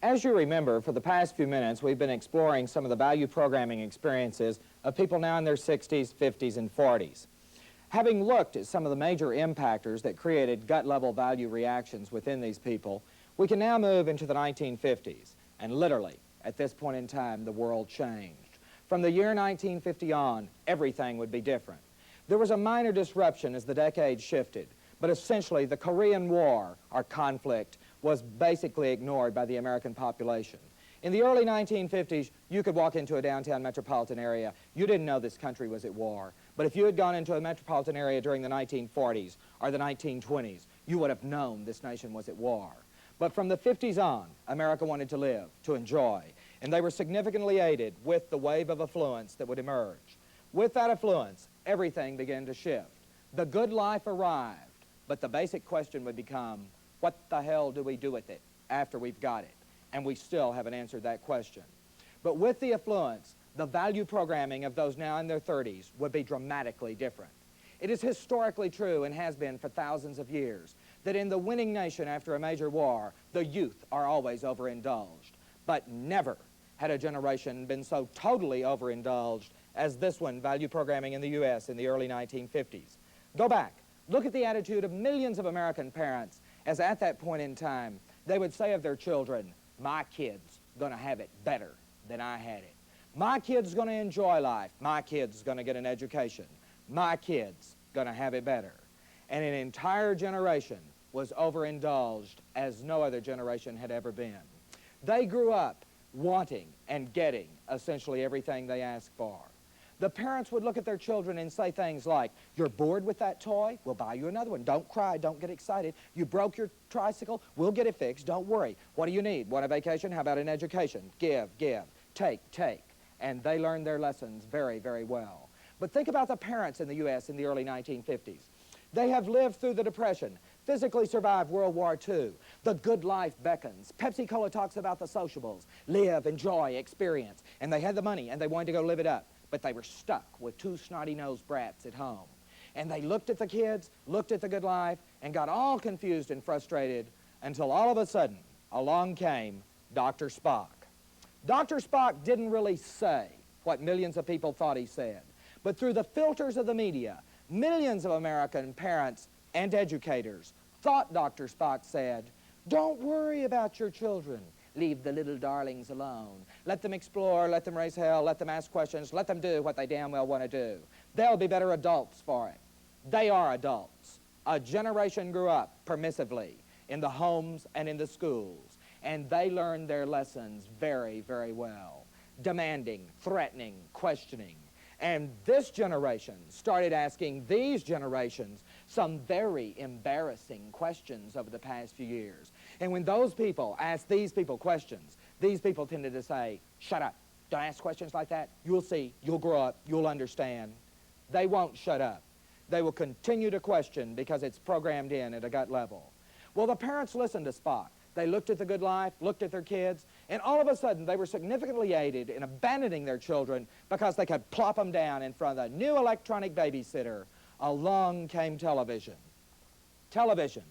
As you remember, for the past few minutes, we've been exploring some of the value programming experiences of people now in their 60s, 50s, and 40s. Having looked at some of the major impactors that created gut-level value reactions within these people, we can now move into the 1950s. And literally, at this point in time, the world changed. From the year 1950 on, everything would be different. There was a minor disruption as the decade shifted, but essentially the Korean War, or conflict, was basically ignored by the American population. In the early 1950s, you could walk into a downtown metropolitan area. You didn't know this country was at war. But if you had gone into a metropolitan area during the 1940s or the 1920s, you would have known this nation was at war. But from the 50s on, America wanted to live, to enjoy, and they were significantly aided with the wave of affluence that would emerge. With that affluence, everything began to shift. The good life arrived, but the basic question would become, what the hell do we do with it after we've got it? And we still haven't answered that question. But with the affluence, the value programming of those now in their 30s would be dramatically different. It is historically true, and has been for thousands of years, that in the winning nation after a major war, the youth are always overindulged. But never had a generation been so totally overindulged as this one, value programming in the U.S. in the early 1950s. Go back, look at the attitude of millions of American parents as at that point in time, they would say of their children, my kid's gonna have it better than I had it. My kid's gonna enjoy life. My kid's gonna get an education. My kid's gonna have it better. And an entire generation was overindulged as no other generation had ever been. They grew up wanting and getting essentially everything they asked for. The parents would look at their children and say things like, you're bored with that toy? We'll buy you another one. Don't cry. Don't get excited. You broke your tricycle? We'll get it fixed. Don't worry. What do you need? Want a vacation? How about an education? Give, give. Take, take. And they learned their lessons very, very well. But think about the parents in the U.S. in the early 1950s. They have lived through the Depression, physically survived World War II. The good life beckons. Pepsi-Cola talks about the sociables. Live, enjoy, experience. And they had the money, and they wanted to go live it up. But they were stuck with two snotty-nosed brats at home. And they looked at the kids, looked at the good life, and got all confused and frustrated until all of a sudden, along came Dr. Spock. Dr. Spock didn't really say what millions of people thought he said. But through the filters of the media, millions of American parents and educators thought Dr. Spock said, don't worry about your children. Leave the little darlings alone. Let them explore, let them raise hell, let them ask questions, let them do what they damn well want to do. They'll be better adults for it. They are adults. A generation grew up permissively in the homes and in the schools, and they learned their lessons very, very well. Demanding, threatening, questioning. And this generation started asking these generations some very embarrassing questions over the past few years. And when those people asked these people questions, these people tended to say, shut up, don't ask questions like that. You'll see, you'll grow up, you'll understand. They won't shut up. They will continue to question because it's programmed in at a gut level. Well, the parents listened to Spock. They looked at the good life, looked at their kids, and all of a sudden they were significantly aided in abandoning their children because they could plop them down in front of the new electronic babysitter. Along came television. Television.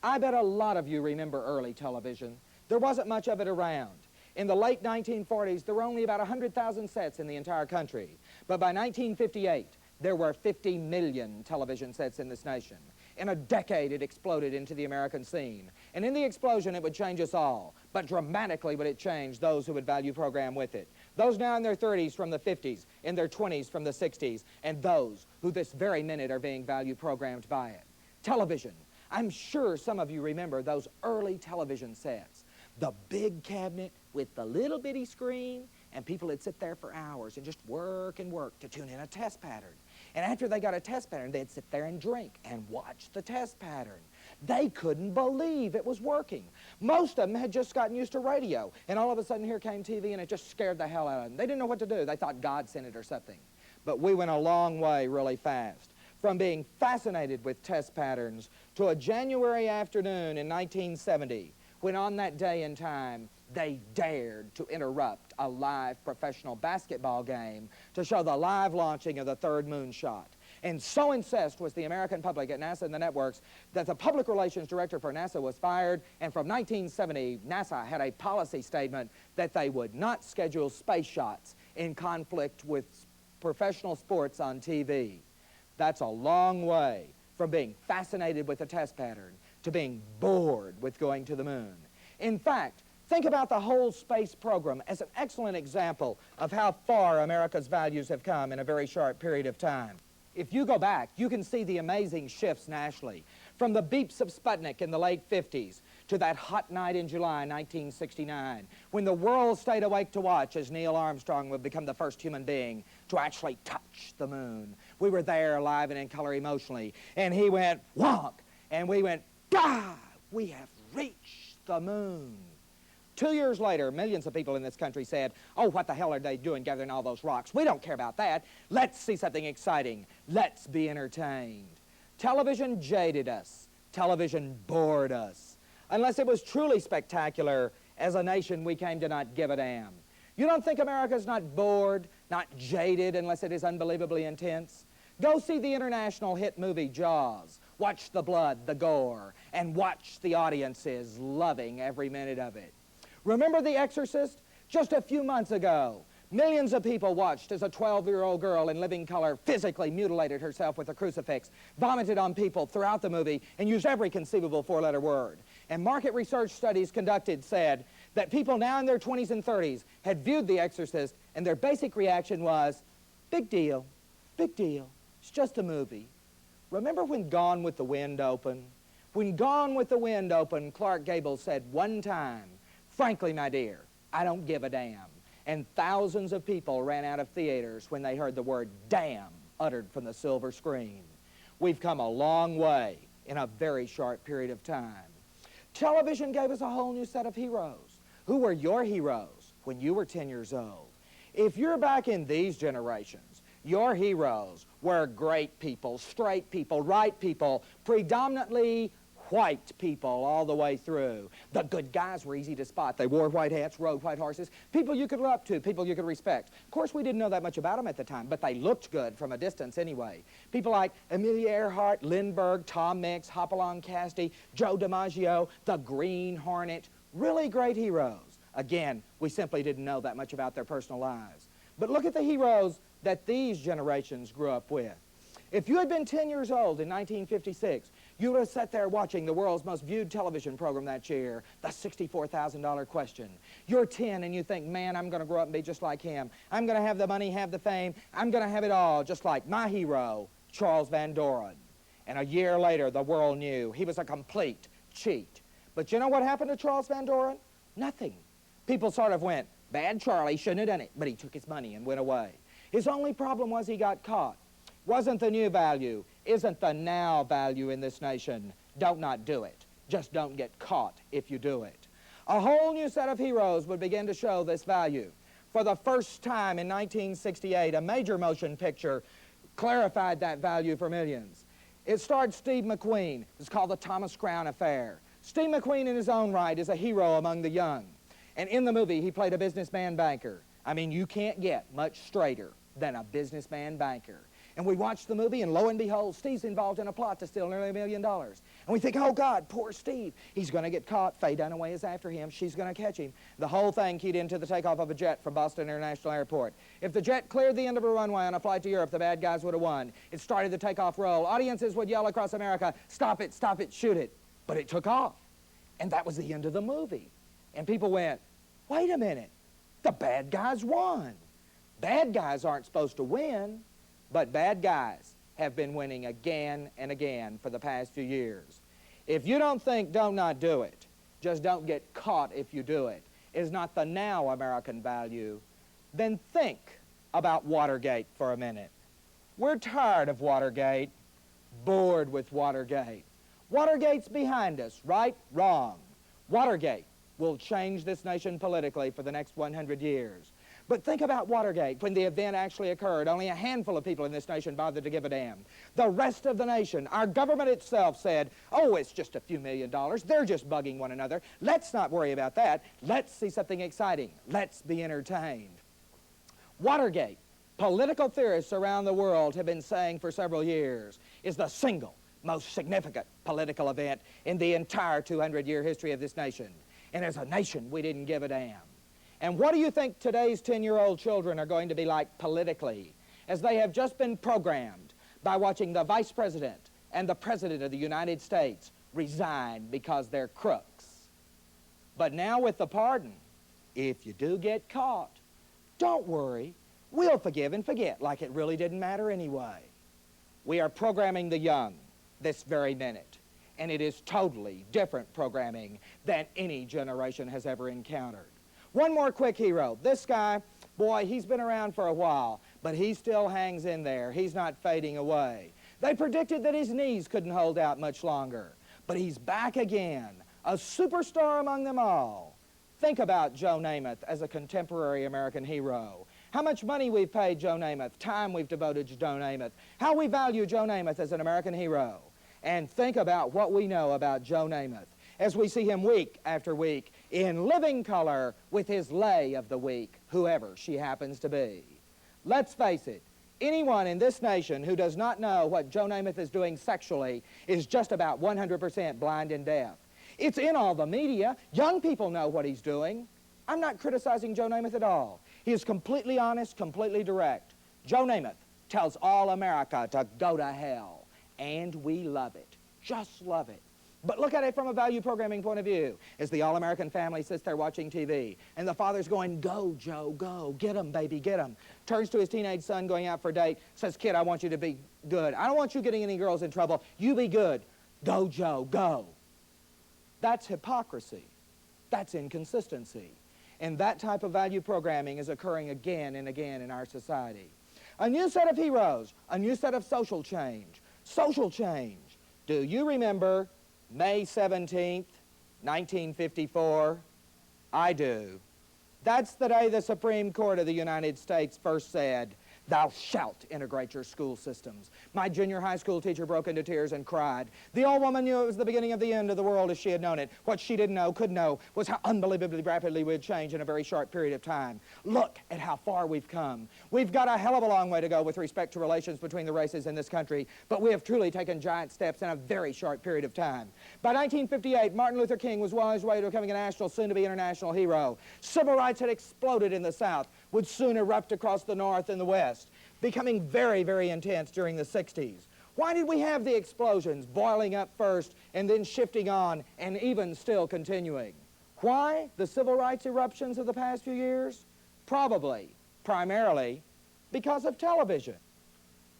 I bet a lot of you remember early television. There wasn't much of it around. In the late 1940s, there were only about 100,000 sets in the entire country. But by 1958, there were 50 million television sets in this nation. In a decade, it exploded into the American scene. And in the explosion, it would change us all. But dramatically would it change those who would value program with it. Those now in their 30s from the 50s, in their 20s from the 60s, and those who this very minute are being value programmed by it. Television. I'm sure some of you remember those early television sets. The big cabinet with the little bitty screen, and people would sit there for hours and just work and work to tune in a test pattern. And after they got a test pattern, they'd sit there and drink and watch the test pattern. They couldn't believe it was working. Most of them had just gotten used to radio, and all of a sudden here came TV, and it just scared the hell out of them. They didn't know what to do. They thought God sent it or something. But we went a long way really fast. From being fascinated with test patterns to a January afternoon in 1970, when on that day and time, they dared to interrupt a live professional basketball game to show the live launching of the third moonshot. And so incensed was the American public at NASA and the networks that the public relations director for NASA was fired, and from 1970, NASA had a policy statement that they would not schedule space shots in conflict with professional sports on TV. That's a long way from being fascinated with the test pattern to being bored with going to the moon. In fact, think about the whole space program as an excellent example of how far America's values have come in a very short period of time. If you go back, you can see the amazing shifts nationally, from the beeps of Sputnik in the late 50s to that hot night in July 1969, when the world stayed awake to watch as Neil Armstrong would become the first human being to actually touch the moon. We were there live and in color emotionally, and he went wonk, and we went, "Gah! We have reached the moon." 2 years later, millions of people in this country said, "Oh, what the hell are they doing gathering all those rocks? We don't care about that. Let's see something exciting. Let's be entertained." Television jaded us. Television bored us. Unless it was truly spectacular, as a nation, we came to not give a damn. You don't think America's not bored, not jaded, unless it is unbelievably intense? Go see the international hit movie Jaws. Watch the blood, the gore, and watch the audiences loving every minute of it. Remember The Exorcist? Just a few months ago, millions of people watched as a 12-year-old girl in living color physically mutilated herself with a crucifix, vomited on people throughout the movie, and used every conceivable four-letter word. And market research studies conducted said that people now in their 20s and 30s had viewed The Exorcist, and their basic reaction was, big deal, it's just a movie. Remember when Gone with the Wind opened? When Gone with the Wind opened, Clark Gable said one time, "Frankly, my dear, I don't give a damn." And thousands of people ran out of theaters when they heard the word damn uttered from the silver screen. We've come a long way in a very short period of time. Television gave us a whole new set of heroes. Who were your heroes when you were 10 years old? If you're back in these generations, your heroes were great people, straight people, right people, predominantly white people all the way through. The good guys were easy to spot. They wore white hats, rode white horses, people you could look up to, people you could respect. Of course, we didn't know that much about them at the time, but they looked good from a distance anyway. People like Amelia Earhart, Lindbergh, Tom Mix, Hopalong Cassidy, Joe DiMaggio, the Green Hornet, really great heroes. Again, we simply didn't know that much about their personal lives. But look at the heroes that these generations grew up with. If you had been 10 years old in 1956, you would have sat there watching the world's most viewed television program that year, the $64,000 Question. You're 10 and you think, man, I'm going to grow up and be just like him. I'm going to have the money, have the fame. I'm going to have it all, just like my hero, Charles Van Doren. And a year later, the world knew he was a complete cheat. But you know what happened to Charles Van Doren? Nothing. People sort of went, bad Charlie, shouldn't have done it. But he took his money and went away. His only problem was he got caught. Wasn't the new value, isn't the now value in this nation. Don't not do it. Just don't get caught if you do it. A whole new set of heroes would begin to show this value. For the first time in 1968, a major motion picture clarified that value for millions. It starred Steve McQueen. It was called The Thomas Crown Affair. Steve McQueen in his own right is a hero among the young. And in the movie, he played a businessman banker. I mean, you can't get much straighter than a businessman banker. And we watch the movie, and lo and behold, Steve's involved in a plot to steal nearly $1 million. And we think, oh, God, poor Steve. He's going to get caught. Faye Dunaway is after him. She's going to catch him. The whole thing keyed into the takeoff of a jet from Boston International Airport. If the jet cleared the end of a runway on a flight to Europe, the bad guys would have won. It started the takeoff roll. Audiences would yell across America, stop it, shoot it. But it took off. And that was the end of the movie. And people went, wait a minute. The bad guys won. Bad guys aren't supposed to win. But bad guys have been winning again and again for the past few years. If you don't think don't not do it, just don't get caught if you do it, is not the now American value, then think about Watergate for a minute. We're tired of Watergate, bored with Watergate. Watergate's behind us, right? Wrong. Watergate will change this nation politically for the next 100 years. But think about Watergate. When the event actually occurred, only a handful of people in this nation bothered to give a damn. The rest of the nation, our government itself said, oh, it's just a few $1 million. They're just bugging one another. Let's not worry about that. Let's see something exciting. Let's be entertained. Watergate political theorists around the world have been saying for several years is the single most significant political event in the entire 200-year history of this nation. And as a nation, we didn't give a damn. And what do you think today's 10-year-old children are going to be like politically, as they have just been programmed by watching the Vice President and the President of the United States resign because they're crooks? But now with the pardon, if you do get caught, don't worry, we'll forgive and forget like it really didn't matter anyway. We are programming the young this very minute, and it is totally different programming than any generation has ever encountered. One more quick hero. This guy, boy, he's been around for a while, but he still hangs in there. He's not fading away. They predicted that his knees couldn't hold out much longer, but he's back again, a superstar among them all. Think about Joe Namath as a contemporary American hero. How much money we've paid Joe Namath, time we've devoted to Joe Namath, how we value Joe Namath as an American hero. And think about what we know about Joe Namath as we see him week after week in living color with his lay of the week, whoever she happens to be. Let's face it, anyone in this nation who does not know what Joe Namath is doing sexually is just about 100% blind and deaf. It's in all the media. Young people know what he's doing. I'm not criticizing Joe Namath at all. He is completely honest, completely direct. Joe Namath tells all America to go to hell. And we love it, just love it. But look at it from a value programming point of view. As the all-American family sits there watching TV, and the father's going, go, Joe, go, get him, baby, get him. Turns to his teenage son going out for a date, says, kid, I want you to be good. I don't want you getting any girls in trouble. You be good. Go, Joe, go. That's hypocrisy. That's inconsistency. And that type of value programming is occurring again and again in our society. A new set of heroes, a new set of social change. Social change. Do you remember May 17th, 1954? I do. That's the day the Supreme Court of the United States first said, thou shalt integrate your school systems. My junior high school teacher broke into tears and cried. The old woman knew it was the beginning of the end of the world as she had known it. What she didn't know, could know, was how unbelievably rapidly we'd change in a very short period of time. Look at how far we've come. We've got a hell of a long way to go with respect to relations between the races in this country, but we have truly taken giant steps in a very short period of time. By 1958, Martin Luther King was well on his way to becoming a national, soon-to-be international hero. Civil rights had exploded in the South, would soon erupt across the North and the West, becoming very, very intense during the 60s. Why did we have the explosions, boiling up first and then shifting on and even still continuing? Why the civil rights eruptions of the past few years? Probably, primarily, because of television.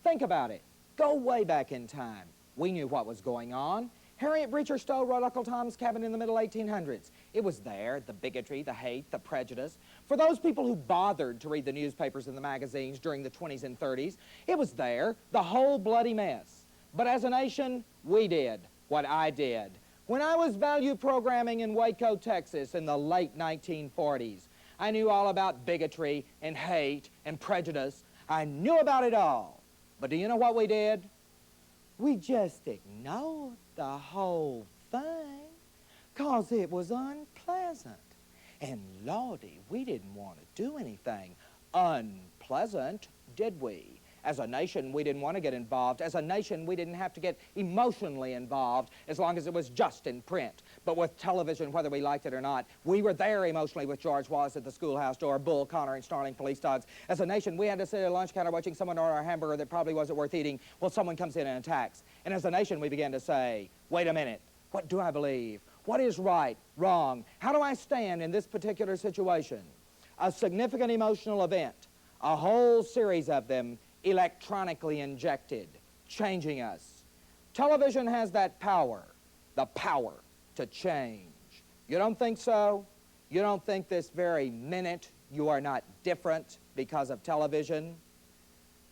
Think about it. Go way back in time. We knew what was going on. Harriet Beecher Stowe wrote Uncle Tom's Cabin in the middle 1800s. It was there, the bigotry, the hate, the prejudice. For those people who bothered to read the newspapers and the magazines during the 20s and 30s, it was there, the whole bloody mess. But as a nation, we did what I did. When I was value programming in Waco, Texas in the late 1940s, I knew all about bigotry and hate and prejudice. I knew about it all. But do you know what we did? We just ignored the whole thing because it was unpleasant. And Lordy, we didn't want to do anything unpleasant, did we? As a nation, we didn't want to get involved. As a nation, we didn't have to get emotionally involved as long as it was just in print. But with television, whether we liked it or not, we were there emotionally with George Wallace at the schoolhouse door, Bull Connor and snarling police dogs. As a nation, we had to sit at a lunch counter watching someone order a hamburger that probably wasn't worth eating. Well, someone comes in and attacks. And as a nation, we began to say, wait a minute, what do I believe? What is right, wrong? How do I stand in this particular situation? A significant emotional event, a whole series of them electronically injected, changing us. Television has that power, the power to change. You don't think so? You don't think this very minute you are not different because of television?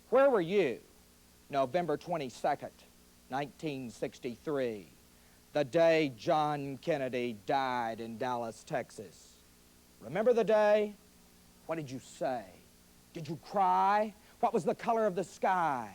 Where were you November 22nd, 1963, the day John Kennedy died in Dallas, Texas? Remember the day? What did you say? Did you cry? What was the color of the sky?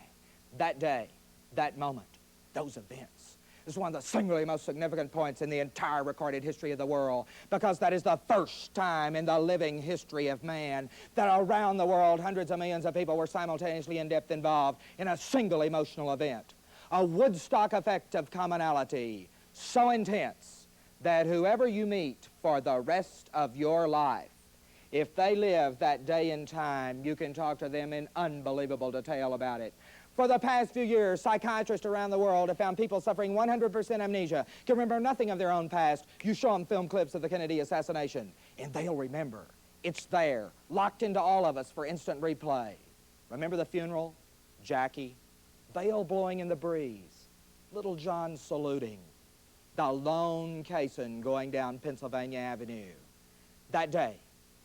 That day, that moment, those events. This is one of the singularly most significant points in the entire recorded history of the world, because that is the first time in the living history of man that around the world hundreds of millions of people were simultaneously in depth involved in a single emotional event. A Woodstock effect of commonality so intense that whoever you meet for the rest of your life, if they live that day and time, you can talk to them in unbelievable detail about it. For the past few years, psychiatrists around the world have found people suffering 100% amnesia, can remember nothing of their own past. You show them film clips of the Kennedy assassination, and they'll remember. It's there, locked into all of us for instant replay. Remember the funeral? Jackie, veil blowing in the breeze, little John saluting, the lone caisson going down Pennsylvania Avenue. That day,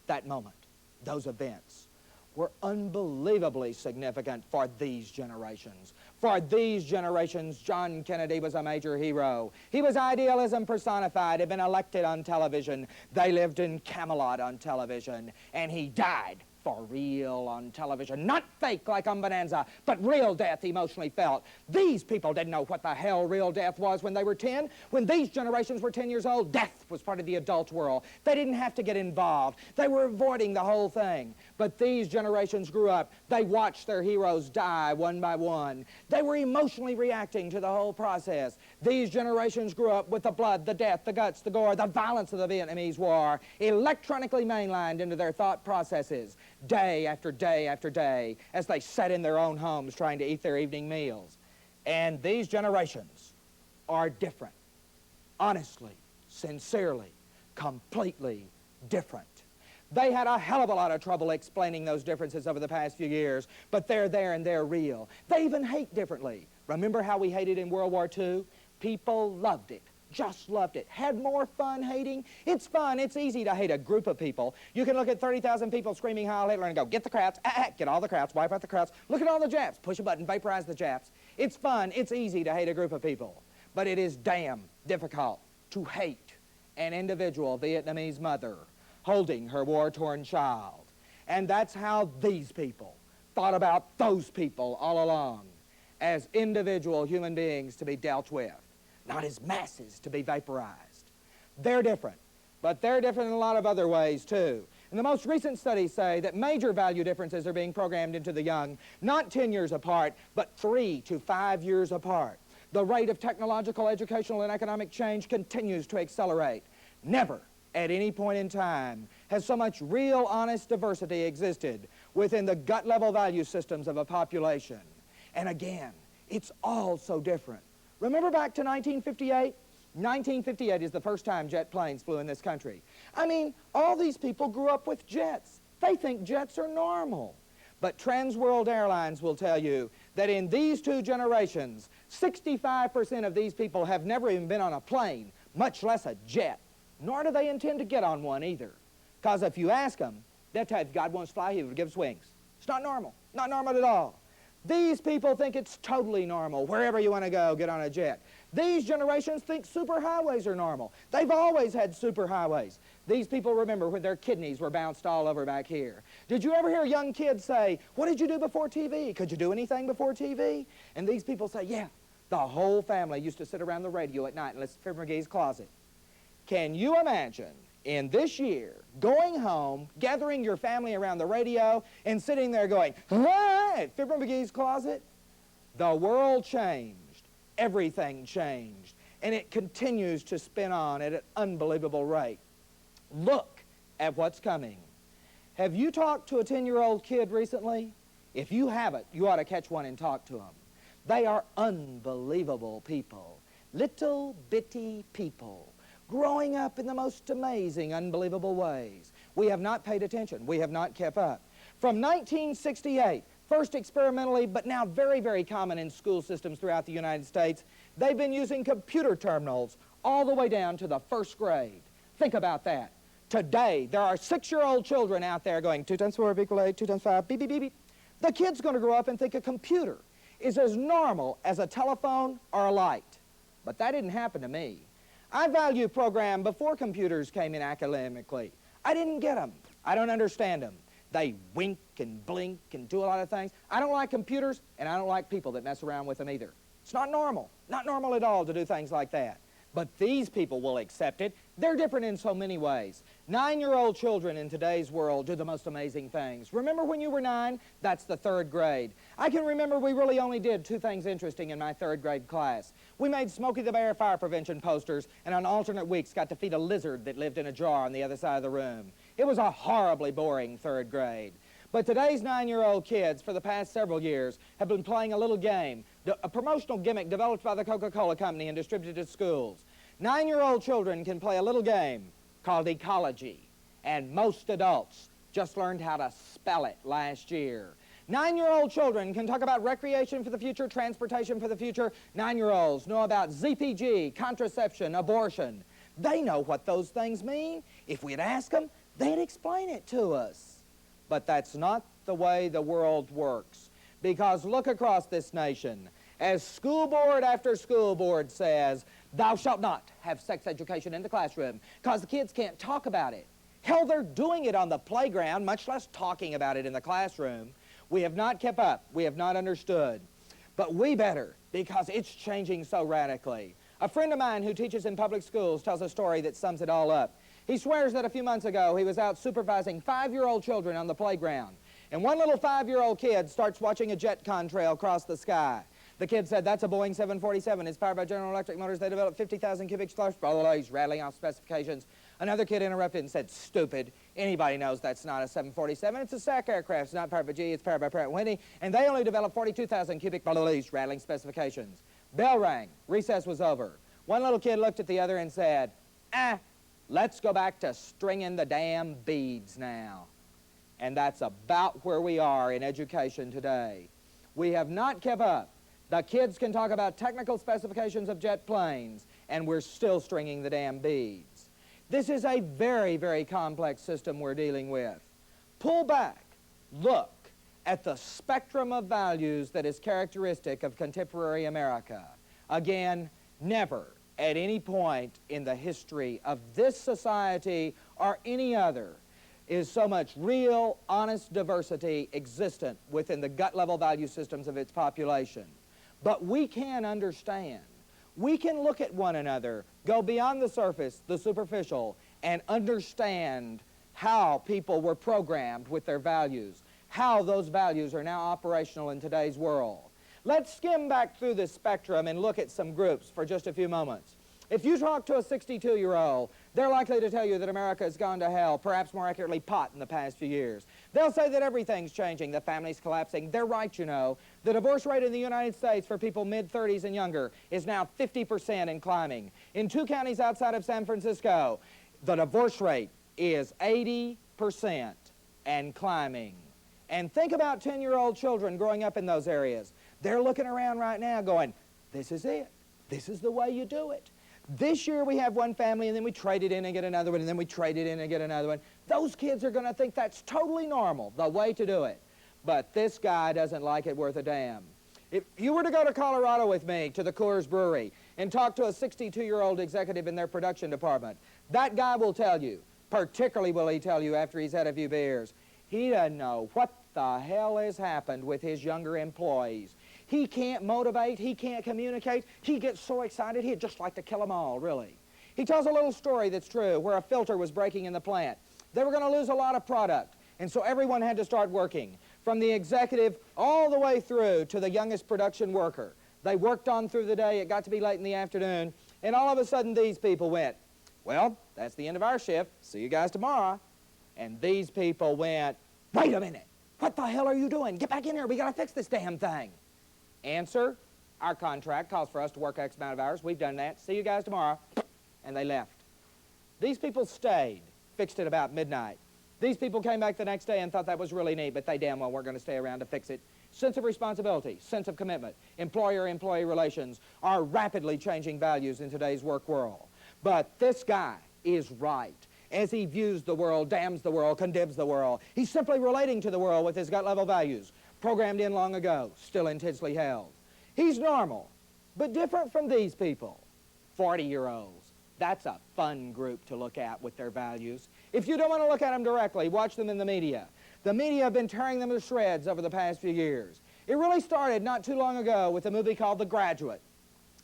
that moment, those events were unbelievably significant for these generations. For these generations, John Kennedy was a major hero. He was idealism personified, had been elected on television. They lived in Camelot on television, and he died for real on television. Not fake like on Bonanza, but real death emotionally felt. These people didn't know what the hell real death was when they were 10. When these generations were 10 years old, death was part of the adult world. They didn't have to get involved. They were avoiding the whole thing. But these generations grew up. They watched their heroes die one by one. They were emotionally reacting to the whole process. These generations grew up with the blood, the death, the guts, the gore, the violence of the Vietnamese War electronically mainlined into their thought processes. Day after day after day, as they sat in their own homes trying to eat their evening meals. And these generations are different. Honestly, sincerely, completely different. They had a hell of a lot of trouble explaining those differences over the past few years, but they're there and they're real. They even hate differently. Remember how we hated in World War II? People loved it. Just loved it. Had more fun hating. It's fun. It's easy to hate a group of people. You can look at 30,000 people screaming Heil Hitler and go, get the Krauts, get all the Krauts, wipe out the Krauts. Look at all the Japs. Push a button, vaporize the Japs. It's fun. It's easy to hate a group of people. But it is damn difficult to hate an individual Vietnamese mother holding her war-torn child. And that's how these people thought about those people all along, as individual human beings to be dealt with, not as masses to be vaporized. They're different, but they're different in a lot of other ways too. And the most recent studies say that major value differences are being programmed into the young, not 10 years apart, but 3 to 5 years apart. The rate of technological, educational, and economic change continues to accelerate. Never, at any point in time, has so much real, honest diversity existed within the gut-level value systems of a population. And again, it's all so different. Remember back to 1958? 1958 is the first time jet planes flew in this country. I mean, all these people grew up with jets. They think jets are normal. But Trans World Airlines will tell you that in these 2 generations, 65% of these people have never even been on a plane, much less a jet. Nor do they intend to get on one either. Because if you ask them, they'll tell you if God wants to fly, he would give us wings. It's not normal. Not normal at all. These people think it's totally normal. Wherever you want to go, get on a jet. These generations think superhighways are normal. They've always had superhighways. These people remember when their kidneys were bounced all over back here. Did you ever hear young kids say, what did you do before TV? Could you do anything before TV? And these people say, yeah, the whole family used to sit around the radio at night and listen to Fibber McGee's Closet. Can you imagine in this year going home, gathering your family around the radio, and sitting there going, right, Fibber McGee's Closet? The world changed. Everything changed. And it continues to spin on at an unbelievable rate. Look at what's coming. Have you talked to a 10-year-old kid recently? If you haven't, you ought to catch one and talk to them. They are unbelievable people. Little bitty people growing up in the most amazing, unbelievable ways. We have not paid attention. We have not kept up. From 1968, first experimentally, but now very, very common in school systems throughout the United States, they've been using computer terminals all the way down to the first grade. Think about that. Today, there are 6-year-old children out there going 2 times 4 equals 8, 2 times 5, beep, beep, beep, beep. The kid's going to grow up and think a computer is as normal as a telephone or a light. But that didn't happen to me. I value program before computers came in academically. I didn't get them. I don't understand them. They wink and blink and do a lot of things. I don't like computers, and I don't like people that mess around with them either. It's not normal at all to do things like that. But these people will accept it. They're different in so many ways. 9-year-old children in today's world do the most amazing things. Remember when you were 9? That's the 3rd grade. I can remember we really only did 2 things interesting in my 3rd grade class. We made Smokey the Bear fire prevention posters, and on alternate weeks got to feed a lizard that lived in a jar on the other side of the room. It was a horribly boring 3rd grade. But today's 9-year-old kids, for the past several years, have been playing a little game, a promotional gimmick developed by the Coca-Cola Company and distributed to schools. 9-year-old children can play a little game called ecology, and most adults just learned how to spell it last year. 9-year-old children can talk about recreation for the future, transportation for the future. 9-year-olds know about ZPG, contraception, abortion. They know what those things mean. If we'd ask them, they'd explain it to us. But that's not the way the world works. Because look across this nation. As school board after school board says, thou shalt not have sex education in the classroom, because the kids can't talk about it. Hell, they're doing it on the playground, much less talking about it in the classroom. We have not kept up. We have not understood. But we better, because it's changing so radically. A friend of mine who teaches in public schools tells a story that sums it all up. He swears that a few months ago he was out supervising 5-year-old children on the playground. And one little 5-year-old kid starts watching a jet contrail cross the sky. The kid said, that's a Boeing 747. It's powered by General Electric motors. They developed 50,000 cubic slush. Blah, blah, blah. He's rattling off specifications. Another kid interrupted and said, stupid. Anybody knows that's not a 747. It's a SAC aircraft. It's not powered by GE. It's powered by Pratt & Whitney. And they only developed 42,000 cubic, blah, blah, blah. He's rattling specifications. Bell rang. Recess was over. One little kid looked at the other and said, let's go back to stringing the damn beads now. And that's about where we are in education today. We have not kept up. The kids can talk about technical specifications of jet planes, and we're still stringing the damn beads. This is a very, very complex system we're dealing with. Pull back. Look at the spectrum of values that is characteristic of contemporary America. Again, never at any point in the history of this society or any other is so much real, honest diversity existent within the gut-level value systems of its population. But we can understand. We can look at one another, go beyond the surface, the superficial, and understand how people were programmed with their values, how those values are now operational in today's world. Let's skim back through this spectrum and look at some groups for just a few moments. If you talk to a 62-year-old, they're likely to tell you that America has gone to hell, perhaps more accurately pot in the past few years. They'll say that everything's changing, the family's collapsing. They're right, you know. The divorce rate in the United States for people mid-30s and younger is now 50% and climbing. In 2 counties outside of San Francisco, the divorce rate is 80% and climbing. And think about 10-year-old children growing up in those areas. They're looking around right now going, this is it. This is the way you do it. This year we have one family, and then we trade it in and get another one, and then we trade it in and get another one. Those kids are going to think that's totally normal, the way to do it. But this guy doesn't like it worth a damn. If you were to go to Colorado with me to the Coors Brewery and talk to a 62-year-old executive in their production department, that guy will tell you, particularly will he tell you after he's had a few beers, he doesn't know what the hell has happened with his younger employees. He can't motivate, he can't communicate, he gets so excited he'd just like to kill them all, really. He tells a little story that's true where a filter was breaking in the plant. They were going to lose a lot of product, and so everyone had to start working, from the executive all the way through to the youngest production worker. They worked on through the day, it got to be late in the afternoon, and all of a sudden these people went, well, that's the end of our shift, see you guys tomorrow. And these people went, wait a minute, what the hell are you doing? Get back in here, we got to fix this damn thing. Answer, our contract calls for us to work X amount of hours. We've done that. See you guys tomorrow. And they left. These people stayed, fixed it about midnight. These people came back the next day and thought that was really neat, but they damn well weren't going to stay around to fix it. Sense of responsibility, sense of commitment, employer-employee relations are rapidly changing values in today's work world. But this guy is right. As he views the world, damns the world, condemns the world, he's simply relating to the world with his gut-level values, programmed in long ago, still intensely held. He's normal, but different from these people. 40-year-olds. That's a fun group to look at with their values. If you don't want to look at them directly, watch them in the media. The media have been tearing them to shreds over the past few years. It really started not too long ago with a movie called The Graduate.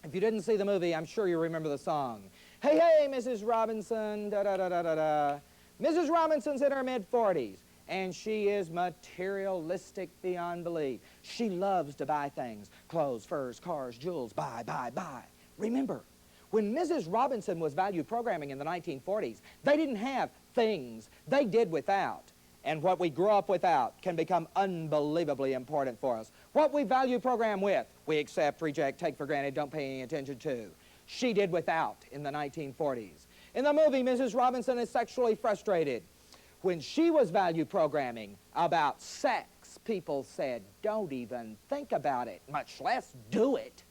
If you didn't see the movie, I'm sure you remember the song. Hey, hey, Mrs. Robinson, da-da-da-da-da-da. Mrs. Robinson's in her mid-40s, and she is materialistic beyond belief. She loves to buy things, clothes, furs, cars, jewels, buy, buy, buy. Remember, when Mrs. Robinson was value programming in the 1940s, they didn't have things. They did without. And what we grow up without can become unbelievably important for us. What we value program with, we accept, reject, take for granted, don't pay any attention to. She did without in the 1940s. In the movie, Mrs. Robinson is sexually frustrated. When she was value programming about sex, people said, don't even think about it, much less do it.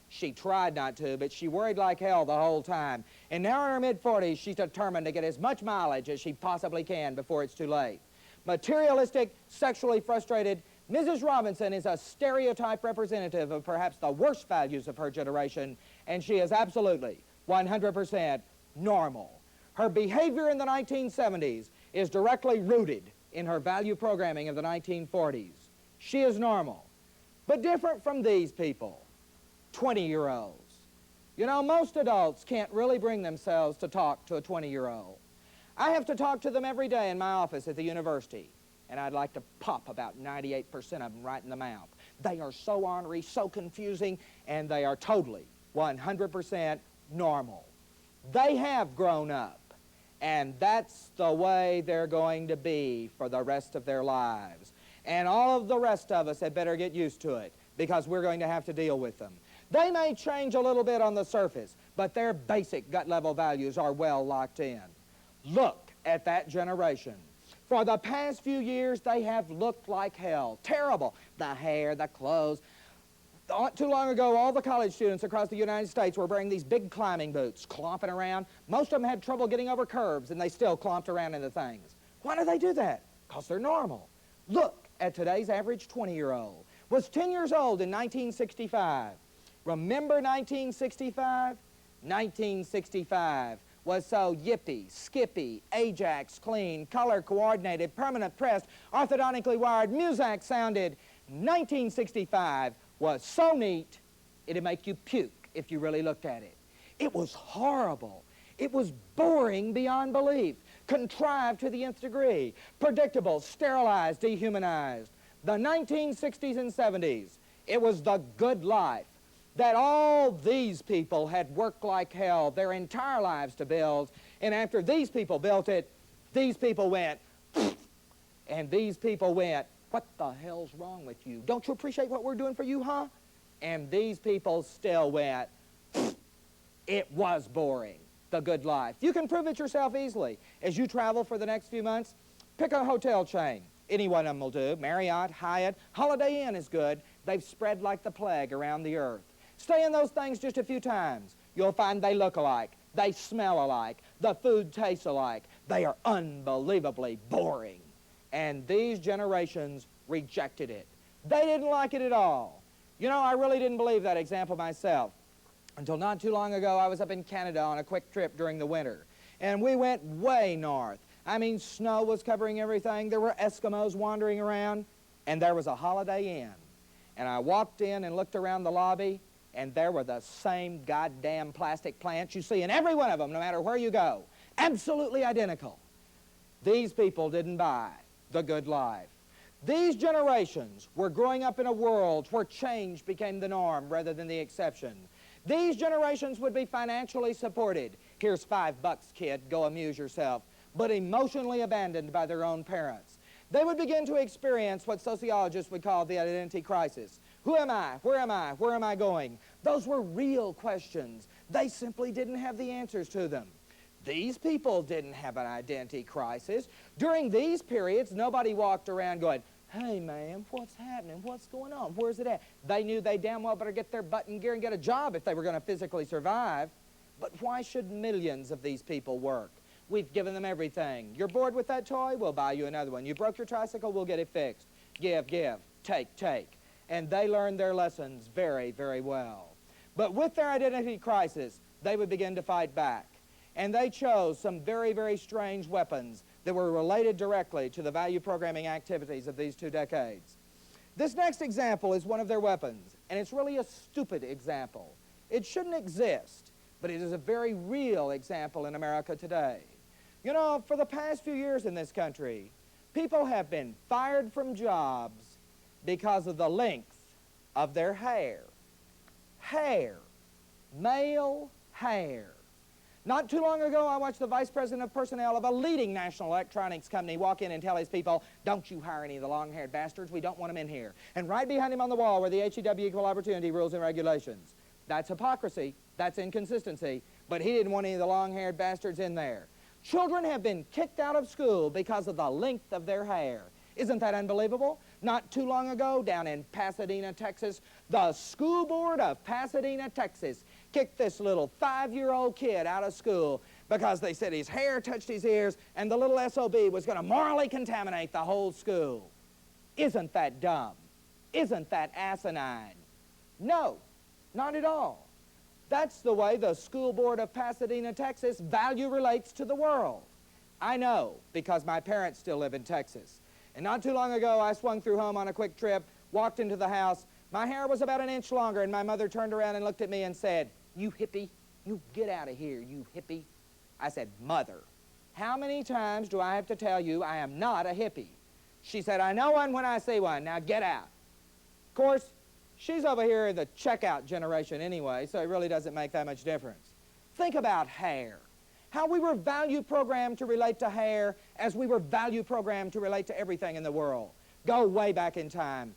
She tried not to, but she worried like hell the whole time. And now in her mid-40s, she's determined to get as much mileage as she possibly can before it's too late. Materialistic, sexually frustrated, Mrs. Robinson is a stereotype representative of perhaps the worst values of her generation, and she is absolutely 100% normal. Her behavior in the 1970s is directly rooted in her value programming of the 1940s. She is normal, but different from these people, 20-year-olds. You know, most adults can't really bring themselves to talk to a 20-year-old. I have to talk to them every day in my office at the university, and I'd like to pop about 98% of them right in the mouth. They are so ornery, so confusing, and they are totally 100% normal. They have grown up, and that's the way they're going to be for the rest of their lives. And all of the rest of us had better get used to it, because we're going to have to deal with them. They may change a little bit on the surface, but their basic gut-level values are well locked in. Look at that generation. For the past few years, they have looked like hell. Terrible. The hair, the clothes. Not too long ago, all the college students across the United States were wearing these big climbing boots, clomping around. Most of them had trouble getting over curbs, and they still clomped around into things. Why do they do that? Because they're normal. Look at today's average 20-year-old. Was 10 years old in 1965. Remember 1965? 1965 was so yippy, skippy, Ajax clean, color coordinated, permanent pressed, orthodontically wired, Muzak sounded. 1965 was so neat, it'd make you puke if you really looked at it. It was horrible. It was boring beyond belief, contrived to the nth degree, predictable, sterilized, dehumanized. The 1960s and 70s, it was the good life that all these people had worked like hell their entire lives to build, and after these people built it, these people went, and these people went, what the hell's wrong with you? Don't you appreciate what we're doing for you, huh? And these people still went, it was boring, the good life. You can prove it yourself easily. As you travel for the next few months, pick a hotel chain. Any one of them will do. Marriott, Hyatt, Holiday Inn is good. They've spread like the plague around the earth. Stay in those things just a few times. You'll find they look alike. They smell alike. The food tastes alike. They are unbelievably boring. And these generations rejected it. They didn't like it at all. You know, I really didn't believe that example myself. Until not too long ago, I was up in Canada on a quick trip during the winter. And we went way north. I mean, snow was covering everything. There were Eskimos wandering around. And there was a Holiday Inn. And I walked in and looked around the lobby, and there were the same goddamn plastic plants you see in every one of them, no matter where you go. Absolutely identical. These people didn't buy the good life. These generations were growing up in a world where change became the norm rather than the exception. These generations would be financially supported. Here's $5, kid, go amuse yourself. But emotionally abandoned by their own parents. They would begin to experience what sociologists would call the identity crisis. Who am I? Where am I? Where am I going? Those were real questions. They simply didn't have the answers to them. These people didn't have an identity crisis. During these periods, nobody walked around going, hey, man, what's happening? What's going on? Where's it at? They knew they damn well better get their butt in gear and get a job if they were going to physically survive. But why should millions of these people work? We've given them everything. You're bored with that toy? We'll buy you another one. You broke your tricycle? We'll get it fixed. Give, give, take, take. And they learned their lessons very, very well. But with their identity crisis, they would begin to fight back. And they chose some very, very strange weapons that were related directly to the value programming activities of these 2 decades. This next example is one of their weapons, and it's really a stupid example. It shouldn't exist, but it is a very real example in America today. You know, for the past few years in this country, people have been fired from jobs because of the length of their hair. Hair. Male hair. Not too long ago, I watched the vice president of personnel of a leading national electronics company walk in and tell his people, don't you hire any of the long-haired bastards, we don't want them in here. And right behind him on the wall were the HEW Equal Opportunity Rules and Regulations. That's hypocrisy, that's inconsistency, but he didn't want any of the long-haired bastards in there. Children have been kicked out of school because of the length of their hair. Isn't that unbelievable? Not too long ago, down in Pasadena, Texas, the school board of Pasadena, Texas, kicked this little 5-year-old kid out of school because they said his hair touched his ears and the little SOB was going to morally contaminate the whole school. Isn't that dumb? Isn't that asinine? No, not at all. That's the way the school board of Pasadena, Texas value relates to the world. I know because my parents still live in Texas. And not too long ago, I swung through home on a quick trip, walked into the house. My hair was about an inch longer, and my mother turned around and looked at me and said, you hippie, you get out of here, you hippie. I said, Mother, how many times do I have to tell you I am not a hippie? She said, I know one when I see one, now get out. Of course, she's over here in the checkout generation anyway, so it really doesn't make that much difference. Think about hair. How we were value programmed to relate to hair as we were value programmed to relate to everything in the world. Go way back in time.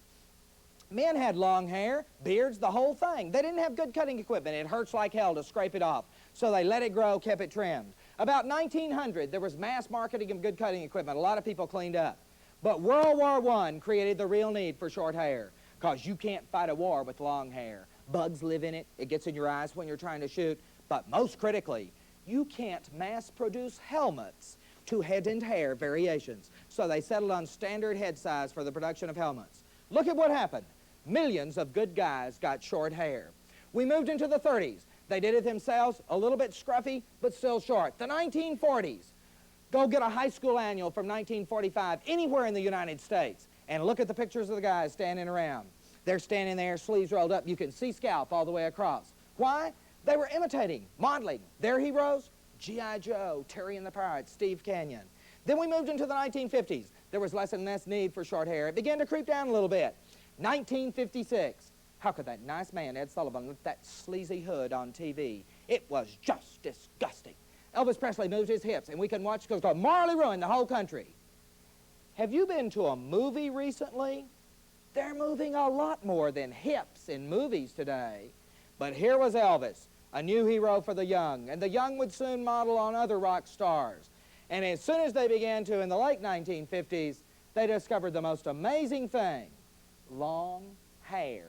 Men had long hair, beards, the whole thing. They didn't have good cutting equipment. It hurts like hell to scrape it off. So they let it grow, kept it trimmed. About 1900, there was mass marketing of good cutting equipment. A lot of people cleaned up. But World War I created the real need for short hair, because you can't fight a war with long hair. Bugs live in it. It gets in your eyes when you're trying to shoot. But most critically, you can't mass-produce helmets to head and hair variations. So they settled on standard head size for the production of helmets. Look at what happened. Millions of good guys got short hair. We moved into the 30s. They did it themselves, a little bit scruffy, but still short. The 1940s. Go get a high school annual from 1945 anywhere in the United States and look at the pictures of the guys standing around. They're standing there, sleeves rolled up. You can see scalp all the way across. Why? They were imitating, modeling their heroes, G.I. Joe, Terry and the Pirates, Steve Canyon. Then we moved into the 1950s. There was less and less need for short hair. It began to creep down a little bit. 1956. How could that nice man, Ed Sullivan, with that sleazy hood on TV? It was just disgusting. Elvis Presley moved his hips, and we can watch because it morally ruined the whole country. Have you been to a movie recently? They're moving a lot more than hips in movies today. But here was Elvis, a new hero for the young, and the young would soon model on other rock stars. And as soon as they began to, in the late 1950s, they discovered the most amazing thing. Long hair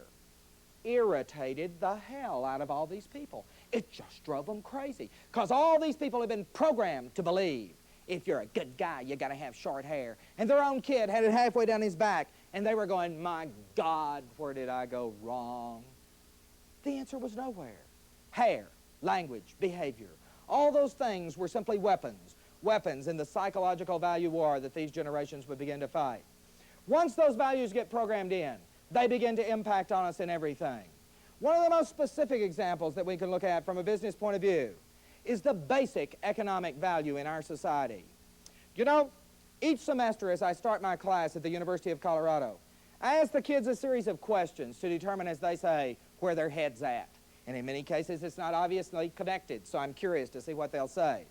irritated the hell out of all these people. It just drove them crazy, because all these people have been programmed to believe if you're a good guy, you got to have short hair. And their own kid had it halfway down his back, and they were going, my God, where did I go wrong? The answer was nowhere. Hair, language, behavior, all those things were simply weapons in the psychological value war that these generations would begin to fight. Once those values get programmed in, they begin to impact on us in everything. One of the most specific examples that we can look at from a business point of view is the basic economic value in our society. You know, each semester as I start my class at the University of Colorado, I ask the kids a series of questions to determine, as they say, where their head's at. And in many cases, it's not obviously connected, so I'm curious to see what they'll say.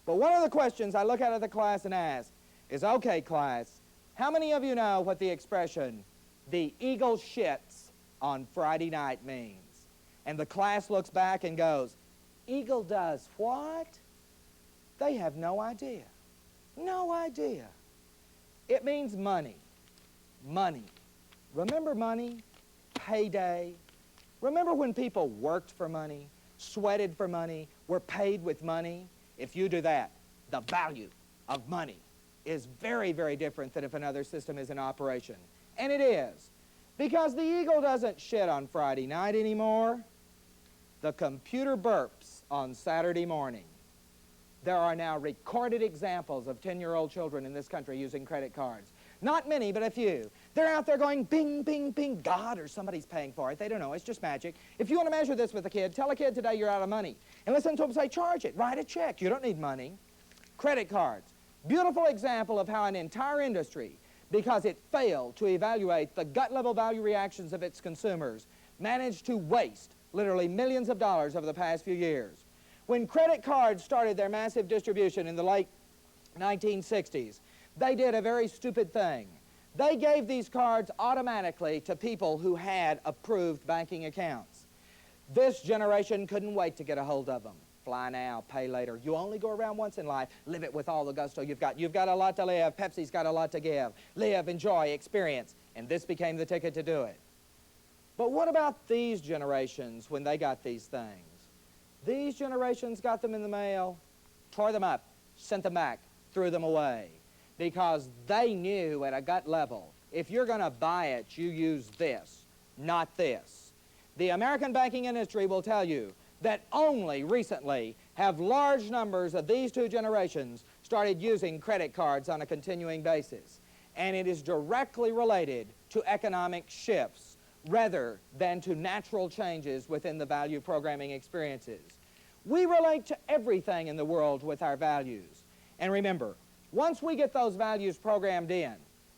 But one of the questions I look at the class and ask is, okay, class, how many of you know what the expression, the eagle shits on Friday night means? And the class looks back and goes, eagle does what? They have no idea. No idea. It means money. Money. Remember money? Payday. Remember when people worked for money, sweated for money, were paid with money? If you do that, the value of money is very, very different than if another system is in operation. And it is. Because the eagle doesn't shit on Friday night anymore. The computer burps on Saturday morning. There are now recorded examples of 10-year-old children in this country using credit cards. Not many, but a few. They're out there going bing, bing, bing. God or somebody's paying for it. They don't know. It's just magic. If you want to measure this with a kid, tell a kid today you're out of money. And listen to them say, charge it. Write a check. You don't need money. Credit cards. Beautiful example of how an entire industry, because it failed to evaluate the gut-level value reactions of its consumers, managed to waste literally millions of dollars over the past few years. When credit cards started their massive distribution in the late 1960s, they did a very stupid thing. They gave these cards automatically to people who had approved banking accounts. This generation couldn't wait to get a hold of them. Fly now, pay later. You only go around once in life. Live it with all the gusto you've got. You've got a lot to live. Pepsi's got a lot to give. Live, enjoy, experience. And this became the ticket to do it. But what about these generations when they got these things? These generations got them in the mail, tore them up, sent them back, threw them away. Because they knew at a gut level, if you're going to buy it, you use this, not this. The American banking industry will tell you that only recently have large numbers of these two generations started using credit cards on a continuing basis. And it is directly related to economic shifts rather than to natural changes within the value programming experiences. We relate to everything in the world with our values. And remember, once we get those values programmed in,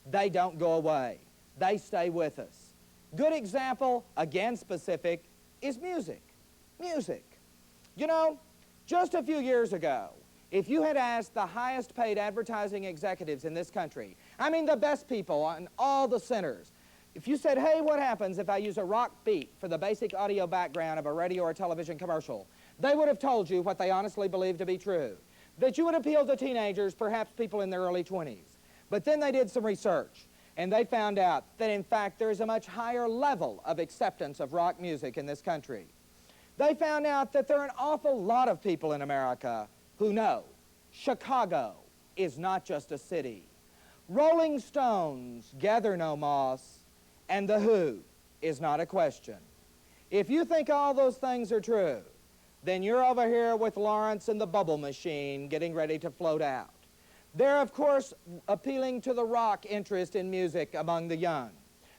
they don't go away. They stay with us. Good example, again specific, is music. Music. You know, just a few years ago, if you had asked the highest paid advertising executives in this country, I mean the best people on all the centers, if you said, hey, what happens if I use a rock beat for the basic audio background of a radio or television commercial, they would have told you what they honestly believe to be true. That you would appeal to teenagers, perhaps people in their early 20s. But then they did some research, and they found out that, in fact, there is a much higher level of acceptance of rock music in this country. They found out that there are an awful lot of people in America who know Chicago is not just a city. Rolling Stones, Gather No Moss, and The Who is not a question. If you think all those things are true, then you're over here with Lawrence and the Bubble Machine getting ready to float out. They're, of course, appealing to the rock interest in music among the young.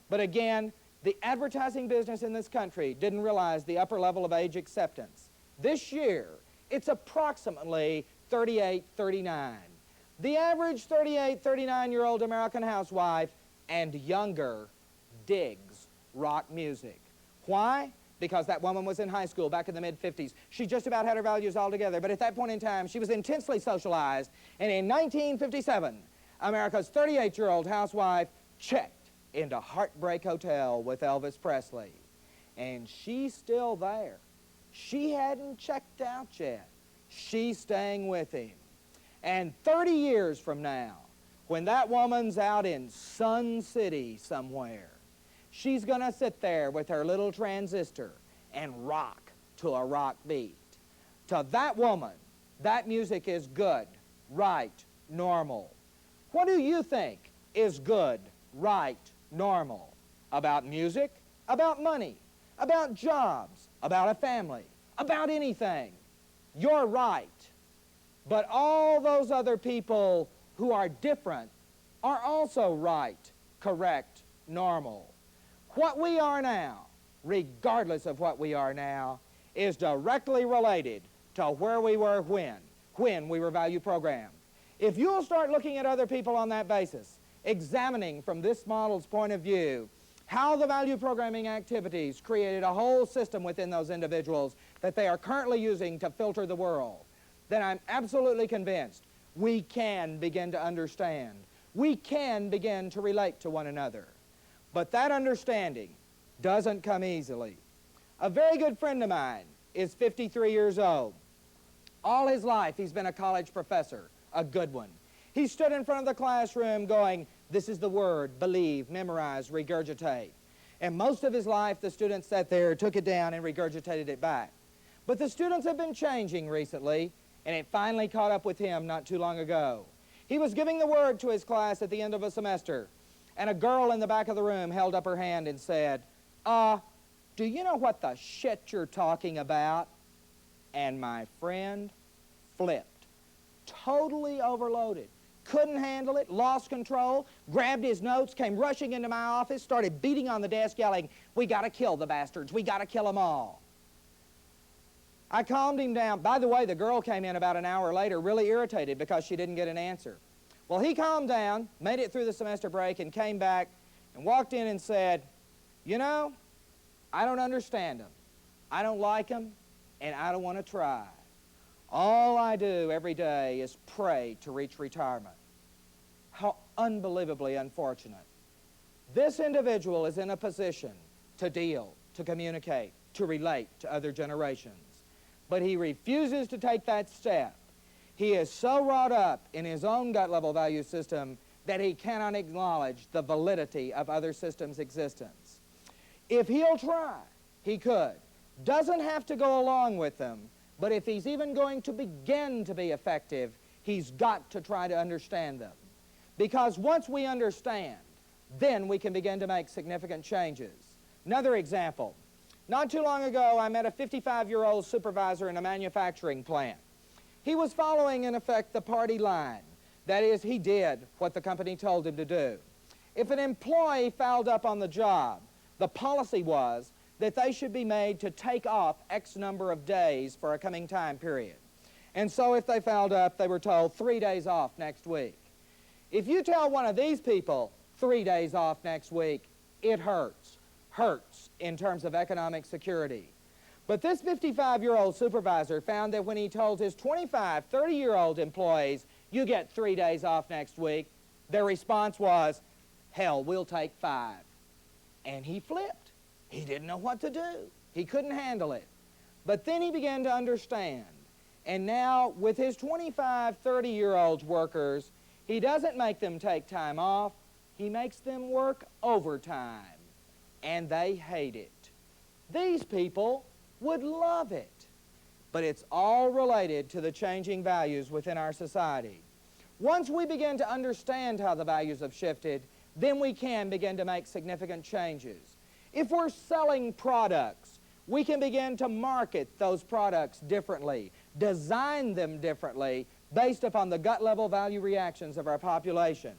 But again, the advertising business in this country didn't realize the upper level of age acceptance. This year, it's approximately 38, 39. The average 38, 39-year-old American housewife and younger digs rock music. Why? Because that woman was in high school back in the mid-50s. She just about had her values all together, but at that point in time, she was intensely socialized, and in 1957, America's 38-year-old housewife checked into Heartbreak Hotel with Elvis Presley. And she's still there. She hadn't checked out yet. She's staying with him. And 30 years from now, when that woman's out in Sun City somewhere, she's going to sit there with her little transistor and rock to a rock beat. To that woman, that music is good, right, normal. What do you think is good, right, normal? About music? About money? About jobs? About a family? About anything? You're right. But all those other people who are different are also right, correct, normal. What we are now, regardless of what we are now, is directly related to where we were when we were value programmed. If you'll start looking at other people on that basis, examining from this model's point of view how the value programming activities created a whole system within those individuals that they are currently using to filter the world, then I'm absolutely convinced we can begin to understand. We can begin to relate to one another. But that understanding doesn't come easily. A very good friend of mine is 53 years old. All his life he's been a college professor, a good one. He stood in front of the classroom going, this is the word, believe, memorize, regurgitate. And most of his life the students sat there, took it down, and regurgitated it back. But the students have been changing recently, and it finally caught up with him not too long ago. He was giving the word to his class at the end of a semester, and a girl in the back of the room held up her hand and said, do you know what the shit you're talking about? And my friend flipped, totally overloaded. couldn't handle it, lost control, grabbed his notes, came rushing into my office, started beating on the desk, yelling, "We got to kill the bastards. We got to kill them all." I calmed him down. By the way, the girl came in about an hour later really irritated because she didn't get an answer. Well, he calmed down, made it through the semester break, and came back and walked in and said, "You know, I don't understand them. I don't like them, and I don't want to try. All I do every day is pray to reach retirement." How unbelievably unfortunate. This individual is in a position to deal, to communicate, to relate to other generations. But he refuses to take that step. He is so wrought up in his own gut-level value system that he cannot acknowledge the validity of other systems' existence. If he'll try, he could. Doesn't have to go along with them, but if he's even going to begin to be effective, he's got to try to understand them. Because once we understand, then we can begin to make significant changes. Another example. Not too long ago, I met a 55-year-old supervisor in a manufacturing plant. He was following, in effect, the party line. That is, he did what the company told him to do. If an employee fouled up on the job, the policy was that they should be made to take off X number of days for a coming time period. And so if they fouled up, they were told 3 days off next week. If you tell one of these people 3 days off next week, it hurts. Hurts in terms of economic security. But this 55-year-old supervisor found that when he told his 25, 30-year-old employees, "You get 3 days off next week," their response was, "Hell, we'll take 5. And he flipped. He didn't know what to do. He couldn't handle it. But then he began to understand. And now, with his 25, 30-year-old workers, he doesn't make them take time off. He makes them work overtime. And they hate it. These people would love it. But it's all related to the changing values within our society. Once we begin to understand how the values have shifted, then we can begin to make significant changes. If we're selling products, we can begin to market those products differently, design them differently, based upon the gut-level value reactions of our population.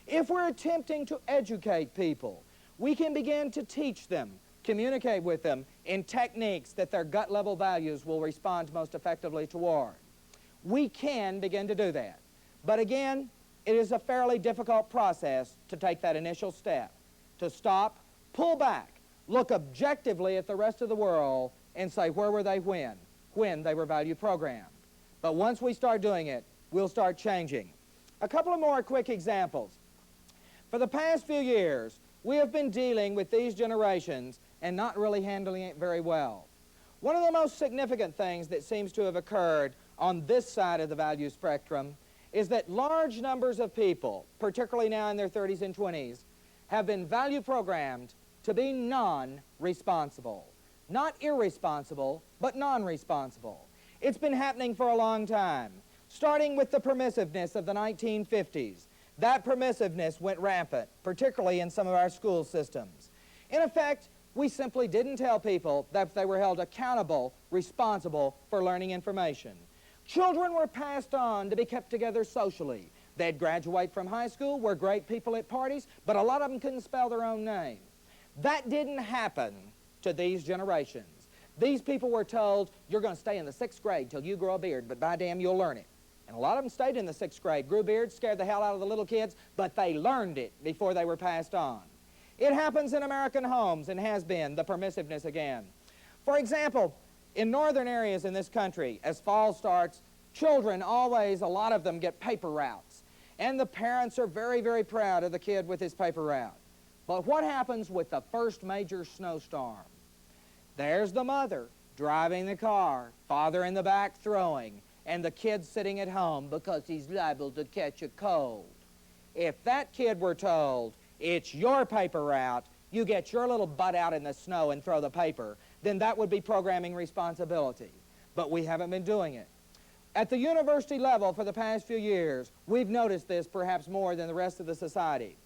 If we're attempting to educate people, we can begin to teach them, communicate with them in techniques that their gut-level values will respond most effectively toward. We can begin to do that. But again, it is a fairly difficult process to take that initial step, to stop, pull back, look objectively at the rest of the world and say, where were they when they were value programmed? But once we start doing it, we'll start changing. A couple of more quick examples. For the past few years, we have been dealing with these generations and not really handling it very well. One of the most significant things that seems to have occurred on this side of the value spectrum is that large numbers of people, particularly now in their 30s and 20s, have been value programmed to be non-responsible. Not irresponsible, but non-responsible. It's been happening for a long time, starting with the permissiveness of the 1950s. That permissiveness went rampant, particularly in some of our school systems. In effect, we simply didn't tell people that they were held accountable, responsible for learning information. Children were passed on to be kept together socially. They'd graduate from high school, were great people at parties, but a lot of them couldn't spell their own name. That didn't happen to these generations. These people were told, you're going to stay in the 6th grade till you grow a beard, but by damn, you'll learn it. And a lot of them stayed in the 6th grade, grew beards, scared the hell out of the little kids, but they learned it before they were passed on. It happens in American homes and has been, the permissiveness again. For example, in northern areas in this country, as fall starts, children always, a lot of them get paper routes. And the parents are very, very proud of the kid with his paper route. But what happens with the first major snowstorm? There's the mother driving the car, father in the back throwing, and the kid sitting at home because he's liable to catch a cold. If that kid were told, it's your paper route, you get your little butt out in the snow and throw the paper, then that would be programming responsibility. But we haven't been doing it. At the university level for the past few years, we've noticed this perhaps more than the rest of the society.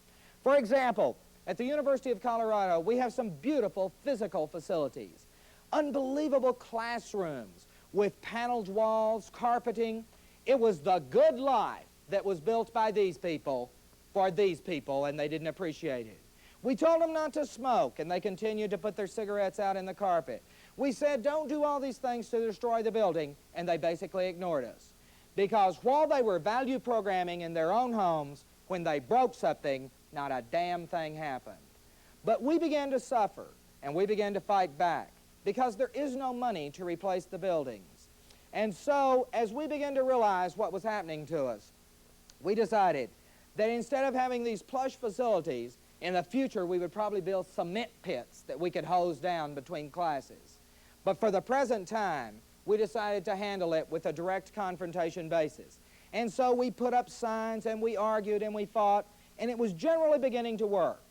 For example, at the University of Colorado, we have some beautiful physical facilities, unbelievable classrooms with paneled walls, carpeting. It was the good life that was built by these people for these people, and they didn't appreciate it. We told them not to smoke, and they continued to put their cigarettes out in the carpet. We said, don't do all these things to destroy the building, and they basically ignored us. Because while they were value programming in their own homes, when they broke something, not a damn thing happened. But we began to suffer, and we began to fight back, because there is no money to replace the buildings. And so, as we began to realize what was happening to us, we decided that instead of having these plush facilities, in the future we would probably build cement pits that we could hose down between classes. But for the present time, we decided to handle it with a direct confrontation basis. And so we put up signs, and we argued, and we fought, and it was generally beginning to work.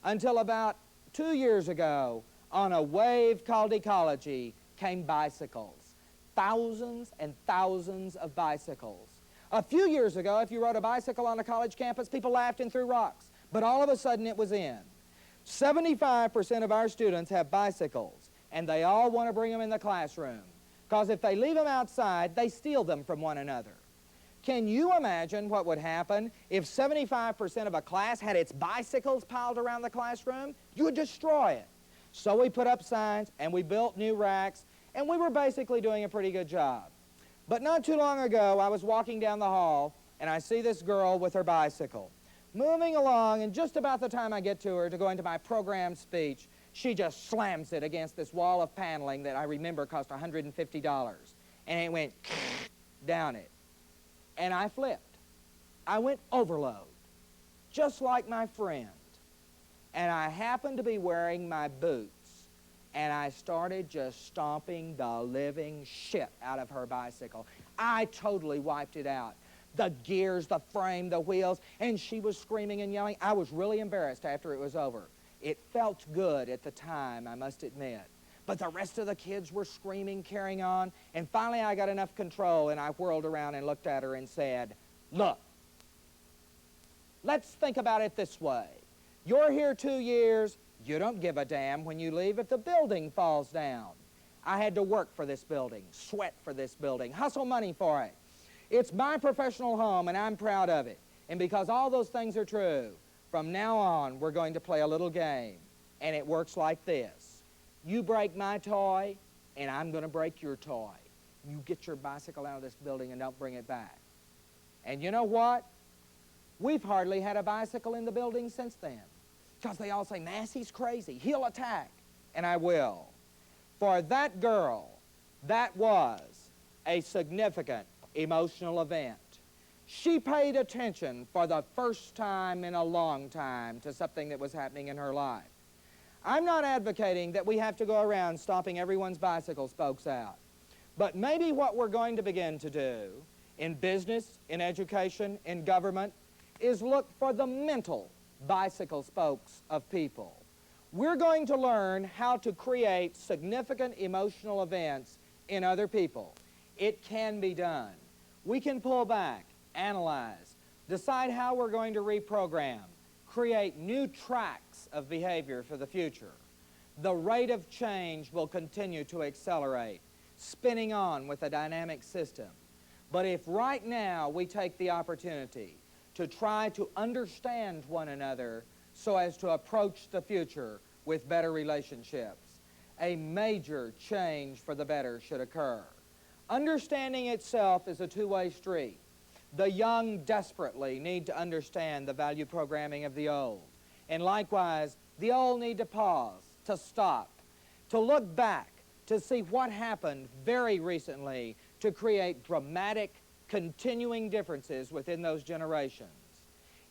Until about 2 years ago, on a wave called ecology, came bicycles. Thousands and thousands of bicycles. A few years ago, if you rode a bicycle on a college campus, people laughed and threw rocks. But all of a sudden, it was in. 75% of our students have bicycles, and they all want to bring them in the classroom. Because if they leave them outside, they steal them from one another. Can you imagine what would happen if 75% of a class had its bicycles piled around the classroom? You would destroy it. So we put up signs, and we built new racks, and we were basically doing a pretty good job. But not too long ago, I was walking down the hall, and I see this girl with her bicycle. Moving along, and just about the time I get to her to go into my programmed speech, she just slams it against this wall of paneling that I remember cost $150. And it went down it. And I flipped. I went overload, just like my friend. And I happened to be wearing my boots. And I started just stomping the living shit out of her bicycle. I totally wiped it out. The gears, the frame, the wheels, and she was screaming and yelling. I was really embarrassed after it was over. It felt good at the time, I must admit. But the rest of the kids were screaming, carrying on, and finally I got enough control, and I whirled around and looked at her and said, look, let's think about it this way. You're here 2 years. You don't give a damn when you leave if the building falls down. I had to work for this building, sweat for this building, hustle money for it. It's my professional home, and I'm proud of it. And because all those things are true, from now on, we're going to play a little game. And it works like this. You break my toy, and I'm going to break your toy. You get your bicycle out of this building and don't bring it back. And you know what? We've hardly had a bicycle in the building since then. Because they all say, Massey's crazy. He'll attack. And I will. For that girl, that was a significant emotional event. She paid attention for the first time in a long time to something that was happening in her life. I'm not advocating that we have to go around stomping everyone's bicycle spokes out. But maybe what we're going to begin to do in business, in education, in government, is look for the mental bicycle spokes of people. We're going to learn how to create significant emotional events in other people. It can be done. We can pull back, analyze, decide how we're going to reprogram, create new tracks of behavior for the future. The rate of change will continue to accelerate, spinning on with a dynamic system. But if right now we take the opportunity to try to understand one another so as to approach the future with better relationships, a major change for the better should occur. Understanding itself is a two-way street. The young desperately need to understand the value programming of the old. And likewise, the old need to pause, to stop, to look back, to see what happened very recently to create dramatic, continuing differences within those generations.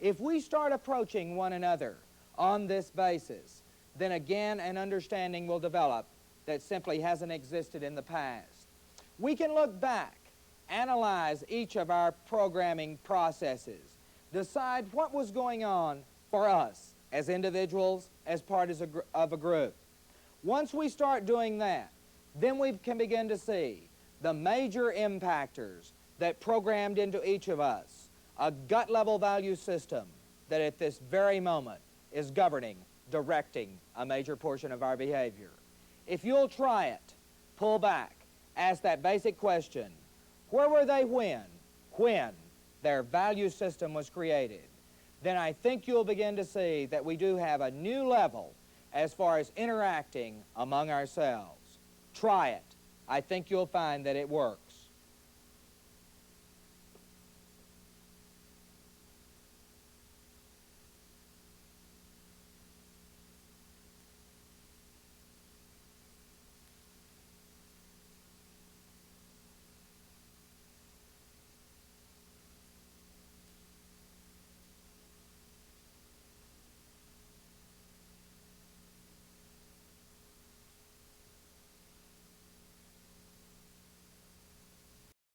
If we start approaching one another on this basis, then again an understanding will develop that simply hasn't existed in the past. We can look back, analyze each of our programming processes, decide what was going on for us as individuals, as part of a group. Once we start doing that, then we can begin to see the major impactors that programmed into each of us a gut-level value system that at this very moment is governing, directing a major portion of our behavior. If you'll try it, pull back, ask that basic question, where were they when their value system was created, then I think you'll begin to see that we do have a new level as far as interacting among ourselves. Try it. I think you'll find that it works.